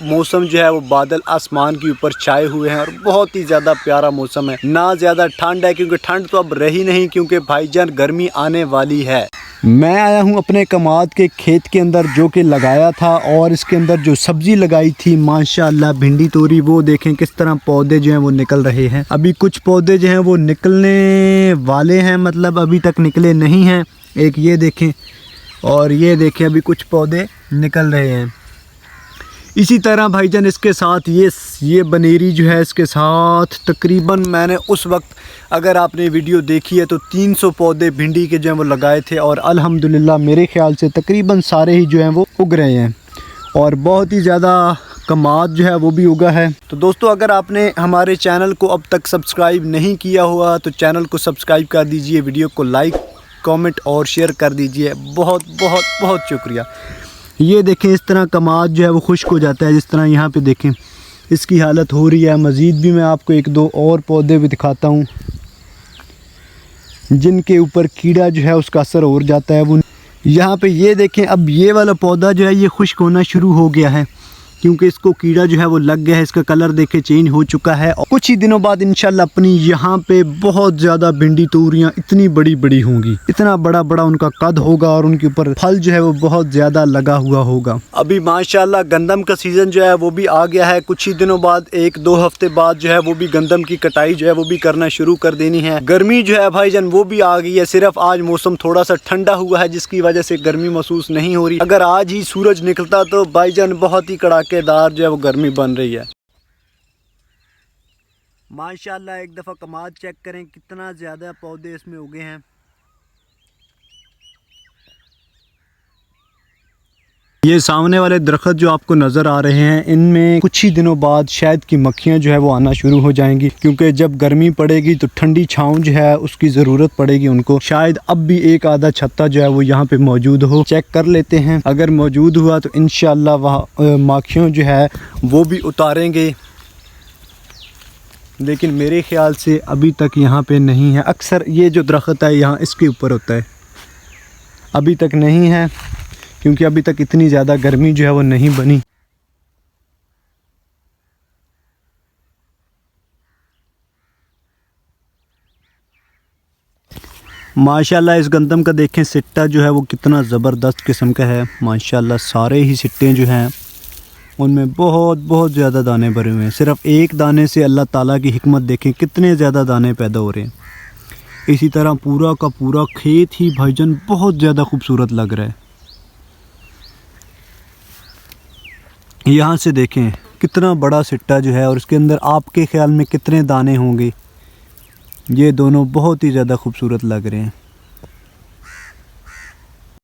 मौसम जो है वो बादल आसमान के ऊपर छाए हुए हैं और बहुत ही ज़्यादा प्यारा मौसम है। ना ज़्यादा ठंड है क्योंकि ठंड तो अब रही नहीं, क्योंकि भाईजान गर्मी आने वाली है। मैं आया हूँ अपने कमाद के खेत के अंदर जो कि लगाया था, और इसके अंदर जो सब्ज़ी लगाई थी माशाल्लाह भिंडी तोरी, वो देखें किस तरह पौधे जो हैं वो निकल रहे हैं। अभी कुछ पौधे जो हैं वो निकलने वाले हैं, मतलब अभी तक निकले नहीं हैं। एक ये देखें और ये देखें, अभी कुछ पौधे निकल रहे हैं। इसी तरह भाईजान इसके साथ ये बनेरी जो है, इसके साथ तकरीबन मैंने उस वक्त, अगर आपने वीडियो देखी है तो 300 पौधे भिंडी के जो हैं वो लगाए थे, और अल्हम्दुलिल्लाह मेरे ख्याल से तकरीबन सारे ही जो हैं वो उग रहे हैं, और बहुत ही ज़्यादा कमाद जो है वो भी उगा है। तो दोस्तों, अगर आपने हमारे चैनल को अब तक सब्सक्राइब नहीं किया हुआ तो चैनल को सब्सक्राइब कर दीजिए, वीडियो को लाइक कमेंट और शेयर कर दीजिए। बहुत बहुत बहुत शुक्रिया। ये देखें इस तरह कमाद जो है वो खुश्क हो जाता है, जिस तरह यहाँ पे देखें इसकी हालत हो रही है। मज़ीद भी मैं आपको एक दो और पौधे भी दिखाता हूँ जिनके ऊपर कीड़ा जो है उसका असर हो जाता है। वो यहाँ पे ये देखें, अब ये वाला पौधा जो है ये खुश्क होना शुरू हो गया है क्योंकि इसको कीड़ा जो है वो लग गया है। इसका कलर देखे चेंज हो चुका है, और कुछ ही दिनों बाद इंशाल्लाह अपनी यहाँ पे बहुत ज़्यादा भिंडी तोरियाँ इतनी बड़ी बड़ी होंगी, इतना बड़ा बड़ा उनका कद होगा, और उनके ऊपर फल जो है वो बहुत ज़्यादा लगा हुआ होगा। अभी माशाल्लाह गंदम का सीज़न जो है वो भी आ गया है। कुछ ही दिनों बाद, 1-2 हफ्ते बाद जो है वो भी गंदम की कटाई जो है वो भी करना शुरू कर देनी है। गर्मी जो है भाईजान वो भी आ गई है, सिर्फ आज मौसम थोड़ा सा ठंडा हुआ है जिसकी वजह से गर्मी महसूस नहीं हो रही। अगर आज ही सूरज निकलता तो भाईजान बहुत ही कड़ाकेदार जो है वो गर्मी बन रही है। माशाल्लाह एक दफ़ा कमाद चेक करें कितना ज़्यादा पौधे इसमें उगे हैं। ये सामने वाले दरख्त जो आपको नज़र आ रहे हैं, इनमें कुछ ही दिनों बाद शायद की मक्खियाँ जो है वो आना शुरू हो जाएंगी, क्योंकि जब गर्मी पड़ेगी तो ठंडी छाँव जो है उसकी ज़रूरत पड़ेगी उनको। शायद अब भी एक आधा छत्ता जो है वो यहाँ पे मौजूद हो, चेक कर लेते हैं। अगर मौजूद हुआ तो इंशाल्लाह वहाँ मक्खियों जो है वो भी उतारेंगे, लेकिन मेरे ख़्याल से अभी तक यहाँ पे नहीं है। अक्सर ये जो दरख्त है यहाँ इसके ऊपर होता है, अभी तक नहीं है क्योंकि अभी तक इतनी ज़्यादा गर्मी जो है वो नहीं बनी। माशाल्लाह इस गंदम का देखें सिट्टा जो है वो कितना ज़बरदस्त किस्म का है। माशाल्लाह सारे ही सिट्टे जो हैं उनमें बहुत बहुत ज़्यादा दाने भरे हुए हैं। सिर्फ एक दाने से अल्लाह ताला की हिकमत देखें कितने ज़्यादा दाने पैदा हो रहे हैं। इसी तरह पूरा का पूरा खेत ही भाईजान बहुत ज़्यादा खूबसूरत लग रहा है। यहाँ से देखें कितना बड़ा सिट्टा जो है, और इसके अंदर आपके ख्याल में कितने दाने होंगे। ये दोनों बहुत ही ज़्यादा खूबसूरत लग रहे हैं।